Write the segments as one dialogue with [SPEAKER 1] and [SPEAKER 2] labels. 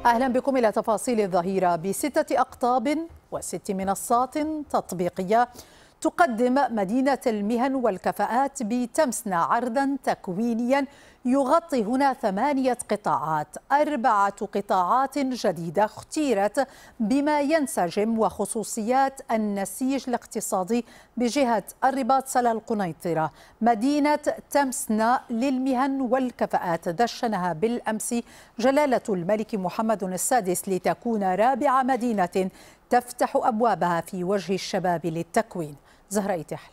[SPEAKER 1] أهلا بكم إلى تفاصيل الظهيرة. ب6 أقطاب و6 منصات تطبيقية تقدم مدينة المهن والكفاءات بتمسنا عرضا تكوينيا يغطي هنا 8 قطاعات، 4 قطاعات جديدة اختيرت بما ينسجم وخصوصيات النسيج الاقتصادي بجهة الرباط سلا القنيطرة. مدينة تمسنا للمهن والكفاءات دشنها بالأمس جلالة الملك محمد السادس لتكون رابع مدينة تفتح أبوابها في وجه الشباب للتكوين. زهراء تحل.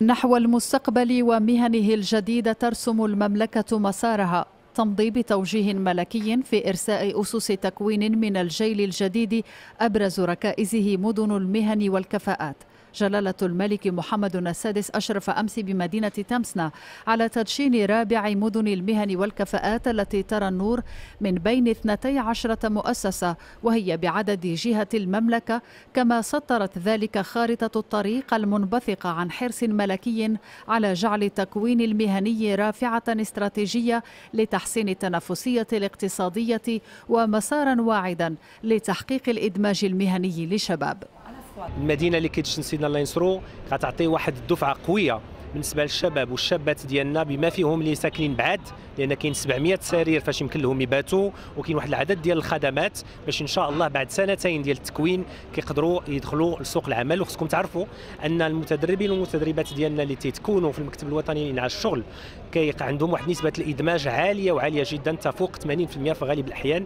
[SPEAKER 2] نحو المستقبل ومهنه الجديدة ترسم المملكة مسارها، تمضي بتوجيه ملكي في إرساء أسس تكوين من الجيل الجديد أبرز ركائزه مدن المهن والكفاءات. جلالة الملك محمد السادس أشرف أمس بمدينة تمسنا على تدشين رابع مدن المهن والكفاءات التي ترى النور من بين 12 مؤسسة، وهي بعدد جهة المملكة، كما سطرت ذلك خارطة الطريق المنبثقة عن حرص ملكي على جعل التكوين المهني رافعة استراتيجية لتحسين التنافسية الاقتصادية ومسارا واعدا لتحقيق الإدماج المهني للشباب.
[SPEAKER 3] المدينه اللي كيتشن سيدنا الله ينصرو غتعطي واحد الدفعه قويه بالنسبه للشباب والشابات ديالنا، بما فيهم اللي ساكنين بعاد، لان كاين 700 سرير فاش يمكن لهم يباتوا، وكاين واحد العدد ديال الخدمات باش ان شاء الله بعد سنتين ديال التكوين كيقدروا يدخلوا لسوق العمل. وخصكم تعرفوا ان المتدربين والمتدربات ديالنا اللي تيتكونوا في المكتب الوطني للعمل الشغل عندهم واحد نسبه الادماج عاليه وعاليه جدا، تفوق 80% في غالب الاحيان.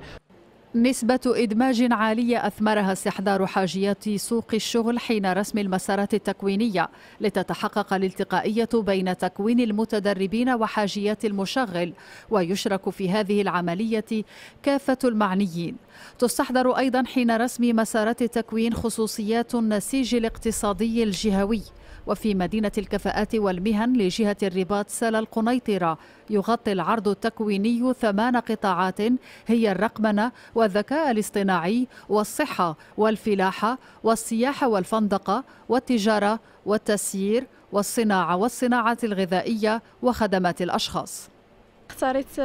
[SPEAKER 2] نسبة إدماج عالية أثمرها استحضار حاجيات سوق الشغل حين رسم المسارات التكوينية لتتحقق الالتقائية بين تكوين المتدربين وحاجيات المشغل، ويشرك في هذه العملية كافة المعنيين. تستحضر أيضا حين رسم مسارات التكوين خصوصيات النسيج الاقتصادي الجهوي. وفي مدينة الكفاءات والمهن لجهة الرباط سلا القنيطرة يغطي العرض التكويني 8 قطاعات هي الرقمنة والذكاء الاصطناعي والصحة والفلاحة والسياحة والفندقة والتجارة والتسيير والصناعة والصناعة الغذائية وخدمات الأشخاص.
[SPEAKER 4] اختاريت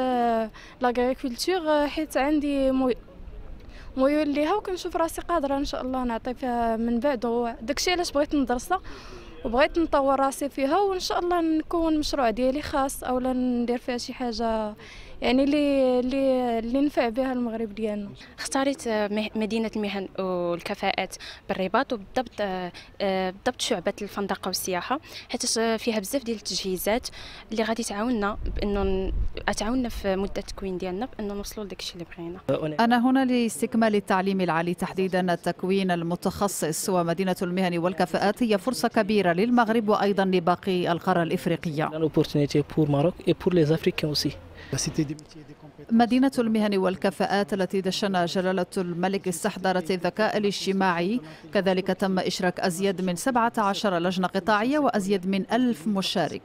[SPEAKER 4] لاغريكولتور حيت عندي ميول ليها، وكنشوف راسي قادرة ان شاء الله نعطي فيها من بعد، وداكشي علاش بغيت ندرسها وبغيت نطور راسي فيها، وان شاء الله نكون مشروع ديالي خاص اولا ندير فيها شي حاجه يعني اللي نفع بها المغرب ديالنا.
[SPEAKER 5] اختاريت مدينه المهن والكفاءات بالرباط، بالضبط شعبه الفندقه والسياحه، حيت فيها بزاف ديال التجهيزات اللي غادي تعاوننا في مده التكوين ديالنا بانه نوصلوا لداكشي اللي بغينا.
[SPEAKER 2] انا هنا لاستكمال التعليم العالي، تحديدا التكوين المتخصص، ومدينه المهن والكفاءات هي فرصه كبيره للمغرب وايضا لباقي القاره الافريقيه. مدينة المهن والكفاءات التي دشنها جلالة الملك استحضرت الذكاء الاجتماعي، كذلك تم إشراك أزيد من 17 لجنة قطاعية وأزيد من 1000 مشارك.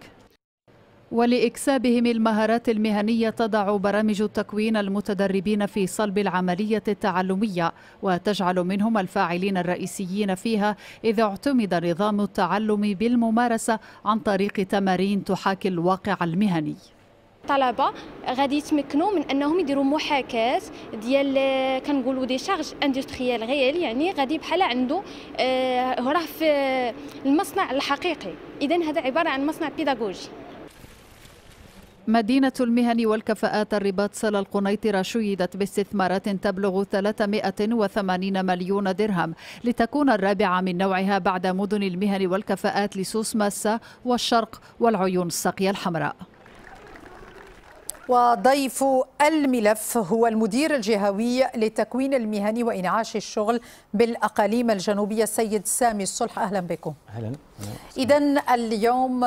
[SPEAKER 2] ولإكسابهم المهارات المهنية تضع برامج التكوين المتدربين في صلب العملية التعلمية، وتجعل منهم الفاعلين الرئيسيين فيها إذا اعتمد نظام التعلم بالممارسة عن طريق تمارين تحاكي الواقع المهني.
[SPEAKER 6] الطلبه غادي يتمكنوا من انهم يديروا محاكاه ديال كنقولوا دي شارج اندستريال غيال، يعني غادي بحال عنده راه في المصنع الحقيقي. اذا هذا عباره عن مصنع بيداغوجي.
[SPEAKER 2] مدينة المهن والكفاءات الرباط سلا القنيطرة شيدت باستثمارات تبلغ 380 مليون درهم لتكون الرابعة من نوعها بعد مدن المهن والكفاءات لسوس ماسة والشرق والعيون الساقية الحمراء.
[SPEAKER 1] وضيف الملف هو المدير الجهوي للتكوين المهني وإنعاش الشغل بالأقاليم الجنوبية السيد سامي الصلح. أهلا بكم.
[SPEAKER 7] أهلا.
[SPEAKER 1] إذن اليوم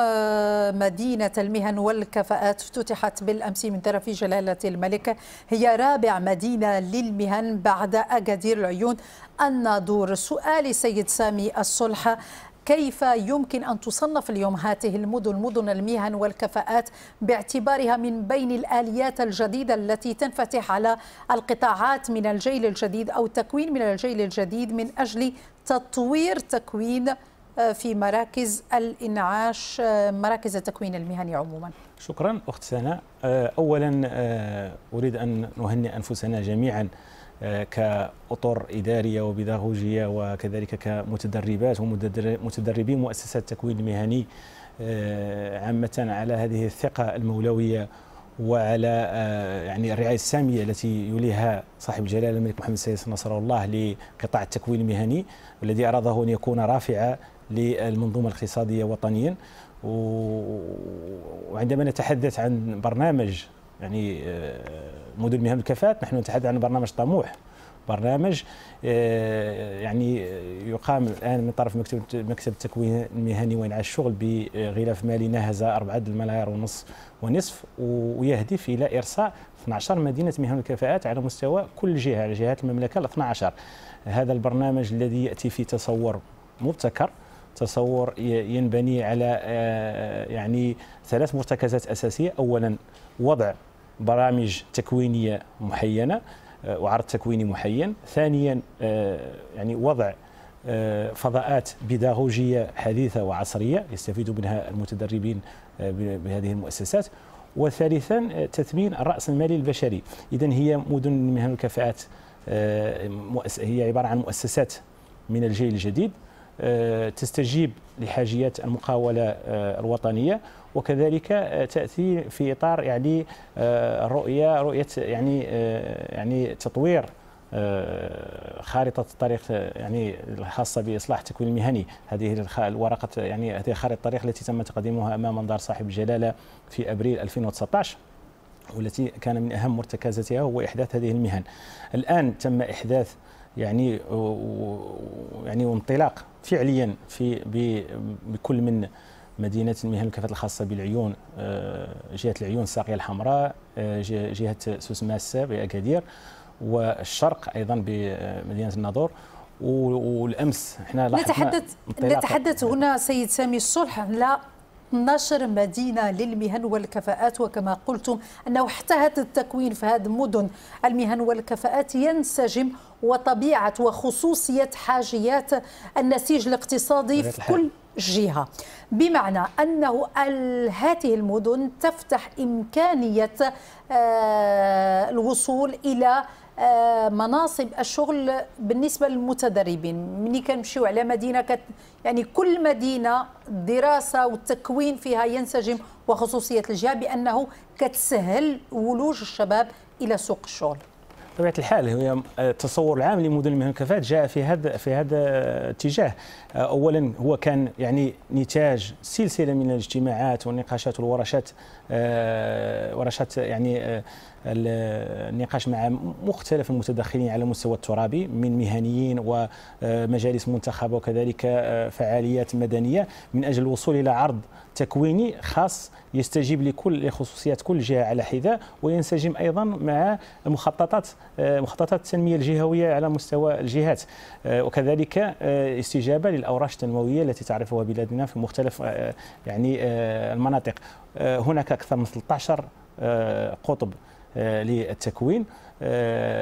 [SPEAKER 1] مدينة المهن والكفاءات افتتحت بالأمس من طرف جلالة الملك، هي رابع مدينة للمهن بعد أكادير العيون الناظور. سؤالي سيد سامي الصلح، كيف يمكن أن تصنف اليوم هذه المدن مدن المهن والكفاءات باعتبارها من بين الآليات الجديدة التي تنفتح على القطاعات من الجيل الجديد أو تكوين من الجيل الجديد من أجل تطوير تكوين في مراكز الإنعاش، مراكز التكوين المهني عموما؟
[SPEAKER 7] شكرا أخت سناء. أولا أريد أن نهنئ أنفسنا جميعا كأطر إدارية وبيداغوجية وكذلك كمتدربات ومتدربين مؤسسات التكوين المهني عامة على هذه الثقة المولوية وعلى يعني الرعاية السامية التي يوليها صاحب الجلالة الملك محمد السادس نصره الله لقطاع التكوين المهني، والذي أراده أن يكون رافعة للمنظومة الاقتصادية وطنيا. وعندما نتحدث عن برنامج يعني مدن المهن والكفاءات، نحن نتحدث عن برنامج طموح، برنامج يعني يقام الآن من طرف مكتب التكوين المهني وإنعاش الشغل بغلاف مالي ناهز 4 ملايير ونصف، ويهدف إلى إرساء 12 مدينة مهن والكفاءات على مستوى كل جهة، على جهات المملكة ال 12. هذا البرنامج الذي يأتي في تصور مبتكر، تصور ينبني على يعني 3 مرتكزات أساسية. أولا وضع برامج تكوينية محينة وعرض تكويني محين. ثانيا يعني وضع فضاءات بيداغوجية حديثة وعصرية يستفيد منها المتدربين بهذه المؤسسات. وثالثا تثمين الرأس المالي البشري. إذن هي مدن المهن والكفاءات هي عبارة عن مؤسسات من الجيل الجديد تستجيب لحاجيات المقاولة الوطنية، وكذلك تأتي في إطار يعني رؤية يعني تطوير خارطة الطريق يعني الخاصة بإصلاح التكوين المهني. هذه الورقة يعني هذه خارطة الطريق التي تم تقديمها أمام منظر صاحب الجلالة في أبريل 2019، والتي كان من أهم مرتكزاتها هو إحداث هذه المهن. الآن تم إحداث يعني وانطلاق فعليا بكل من مدينة المهن والكفاءات الخاصة بالعيون، جهة العيون الساقية الحمراء، جهة سوس ماسة بأكادير، والشرق أيضا بمدينة الناظور. والأمس احنا
[SPEAKER 1] نتحدث هنا سيد سامي الصلح على 12 مدينة للمهن والكفاءات، وكما قلتم أنه حتى التكوين في هذه مدن المهن والكفاءات ينسجم وطبيعة وخصوصية حاجيات النسيج الاقتصادي في كل جهة، بمعنى أنه هذه المدن تفتح إمكانية الوصول إلى مناصب الشغل بالنسبة للمتدربين. مني كنمشيو على مدينة يعني كل مدينة الدراسة والتكوين فيها ينسجم، وخصوصية الجهة بأنه كتسهل ولوج الشباب إلى سوق الشغل.
[SPEAKER 7] بطبيعة الحال هي التصور العام لمدن المهن والكفاءات جاء في هذا الاتجاه. اولا هو كان يعني نتاج سلسله من الاجتماعات والنقاشات والورشات، ورشات يعني النقاش مع مختلف المتدخلين على المستوى الترابي من مهنيين ومجالس منتخبه وكذلك فعاليات مدنيه، من اجل الوصول الى عرض تكويني خاص يستجيب لخصوصيات كل جهه على حده، وينسجم ايضا مع مخططات التنميه الجهويه على مستوى الجهات، وكذلك استجابه للاوراش التنمويه التي تعرفها بلادنا في مختلف يعني المناطق. هناك اكثر من 13 قطب للتكوين،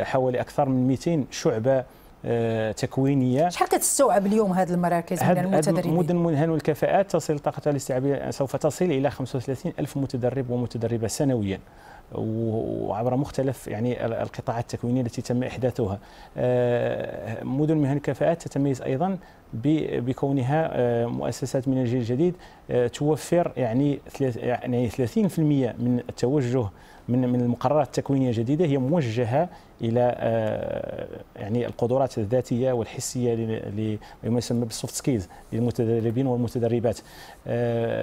[SPEAKER 7] حوالي اكثر من 200 شعبة تكوينية.
[SPEAKER 1] شحال كتستوعب اليوم هذه المراكز من المتدربين؟
[SPEAKER 7] مدن المهن والكفاءات تصل طاقتها الاستيعابية سوف تصل إلى 35,000 متدرب ومتدربة سنويا، وعبر مختلف يعني القطاعات التكوينية التي تم إحداثها. مدن المهن والكفاءات تتميز أيضا بكونها مؤسسات من الجيل الجديد، توفر يعني 30% من التوجه من المقررات التكوينية الجديدة هي موجهة إلى يعني القدرات الذاتية والحسية لما يسمى بالسوفت سكيلز للمتدربين والمتدربات.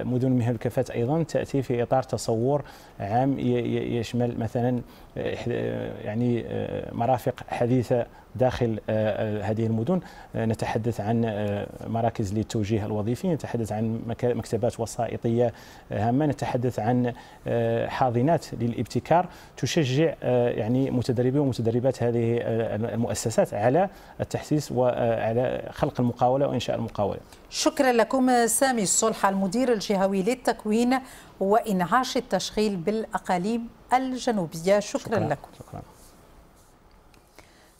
[SPEAKER 7] مدن المهن والكفاءات أيضا تأتي في إطار تصور عام يشمل مثلا يعني مرافق حديثة داخل هذه المدن. نتحدث عن مراكز للتوجيه الوظيفي، نتحدث عن مكتبات وسائطية هامة، نتحدث عن حاضنات للابتكار تشجع يعني متدربين ومتدربات هذه المؤسسات على التحسيس وعلى خلق المقاولة وإنشاء المقاولة.
[SPEAKER 1] شكرا لكم سامي الصلح، المدير الجهوي للتكوين وإنعاش التشغيل بالأقاليم الجنوبية. شكرا لكم.
[SPEAKER 7] شكرا.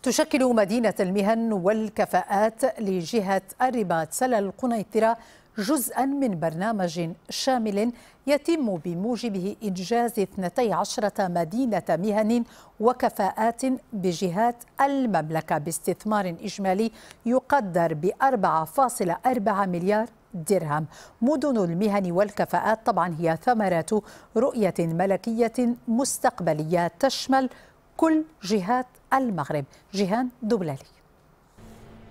[SPEAKER 1] تشكل مدينة المهن والكفاءات لجهة الرباط سلا القنيطرة جزءا من برنامج شامل يتم بموجبه إنجاز 12 مدينة مهن وكفاءات بجهات المملكة باستثمار إجمالي يقدر ب4.4 مليار درهم. مدن المهن والكفاءات طبعا هي ثمرة رؤية ملكية مستقبلية تشمل كل جهات المغرب. جيهان دبلالي.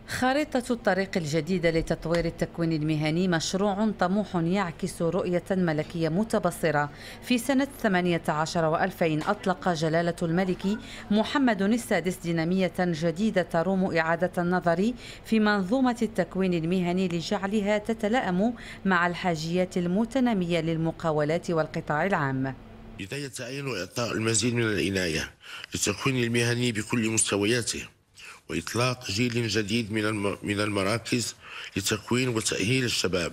[SPEAKER 8] خارطة الطريق الجديدة لتطوير التكوين المهني مشروع طموح يعكس رؤية ملكية متبصرة. في سنة 18 و2000 أطلق جلالة الملك محمد السادس دينامية جديدة تروم إعادة النظر في منظومة التكوين المهني لجعلها تتلائم مع الحاجيات المتنامية للمقاولات والقطاع العام.
[SPEAKER 9] يتعين إعطاء المزيد من العناية للتكوين المهني بكل مستوياته، وإطلاق جيل جديد من المراكز لتكوين وتأهيل الشباب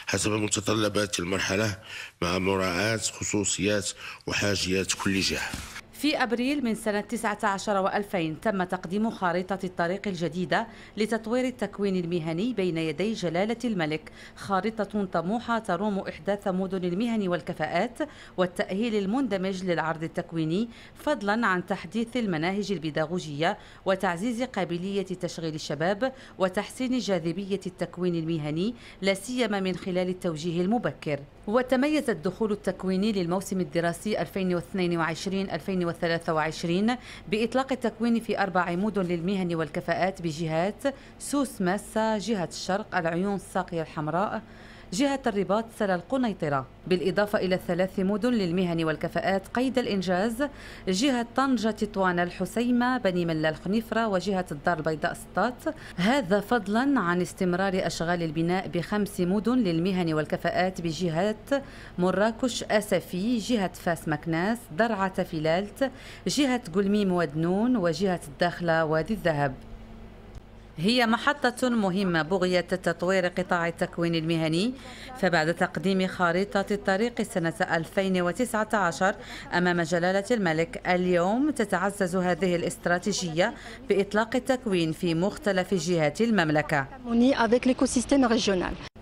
[SPEAKER 9] حسب متطلبات المرحلة مع مراعاة خصوصيات وحاجيات كل جهة.
[SPEAKER 8] في أبريل من سنة 19 و2000 تم تقديم خارطة الطريق الجديدة لتطوير التكوين المهني بين يدي جلالة الملك، خارطة طموحة تروم إحداث مدن المهن والكفاءات والتأهيل المندمج للعرض التكويني، فضلا عن تحديث المناهج البيداغوجية وتعزيز قابلية تشغيل الشباب وتحسين جاذبية التكوين المهني لا سيما من خلال التوجيه المبكر. وتميز الدخول التكويني للموسم الدراسي 2022-2023 بإطلاق التكوين في 4 مدن للمهن والكفاءات بجهات سوس ماسة، جهة الشرق، العيون الساقية الحمراء، جهة الرباط، سلا القنيطرة، بالإضافة إلى 3 مدن للمهن والكفاءات قيد الإنجاز، جهة طنجة، تطوان، الحسيمة، بني ملا، الخنيفرة، وجهة الدار البيضاء، سطات. هذا فضلا عن استمرار أشغال البناء ب5 مدن للمهن والكفاءات بجهات مراكش، أسفي، جهة فاس مكناس، درعة، فلالت، جهة قلميم ودنون، وجهة الداخلة وادي الذهب. هي محطة مهمة بغية تطوير قطاع التكوين المهني، فبعد تقديم خارطة الطريق سنة 2019 أمام جلالة الملك، اليوم تتعزز هذه الاستراتيجية بإطلاق التكوين في مختلف جهات المملكة.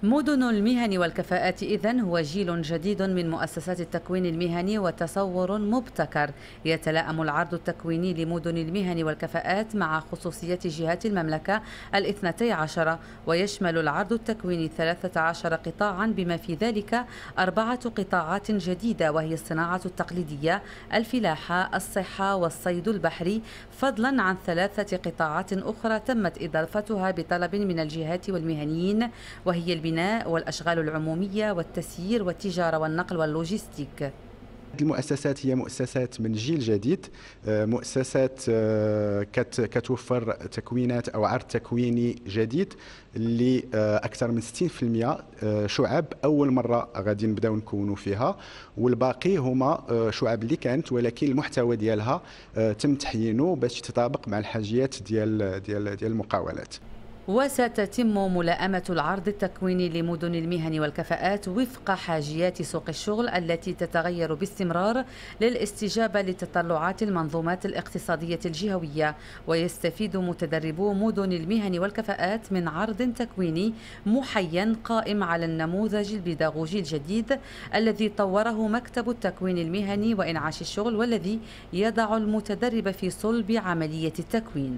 [SPEAKER 8] مدن المهن والكفاءات إذن هو جيل جديد من مؤسسات التكوين المهني وتصور مبتكر يتلائم العرض التكويني لمدن المهن والكفاءات مع خصوصيات جهات المملكة 12، ويشمل العرض التكويني 13 قطاعا بما في ذلك 4 قطاعات جديدة، وهي الصناعة التقليدية، الفلاحة، الصحة والصيد البحري، فضلا عن 3 قطاعات أخرى تمت إضافتها بطلب من الجهات والمهنيين، وهي البناء والأشغال العمومية والتسيير والتجارة والنقل واللوجستيك.
[SPEAKER 10] المؤسسات هي مؤسسات من جيل جديد، مؤسسات كتوفر تكوينات أو عرض تكويني جديد اللي أكثر من 60% شعب أول مرة غادي نبداو نكونوا فيها، والباقي هما شعب اللي كانت ولكن المحتوى ديالها تم تحيينه باش تتطابق مع الحاجيات ديال المقاولات.
[SPEAKER 8] وستتم ملائمة العرض التكويني لمدن المهن والكفاءات وفق حاجيات سوق الشغل التي تتغير باستمرار للاستجابة لتطلعات المنظومات الاقتصادية الجهوية، ويستفيد متدربو مدن المهن والكفاءات من عرض تكويني محين قائم على النموذج البيداغوجي الجديد الذي طوره مكتب التكوين المهني وإنعاش الشغل، والذي يضع المتدرب في صلب عملية التكوين.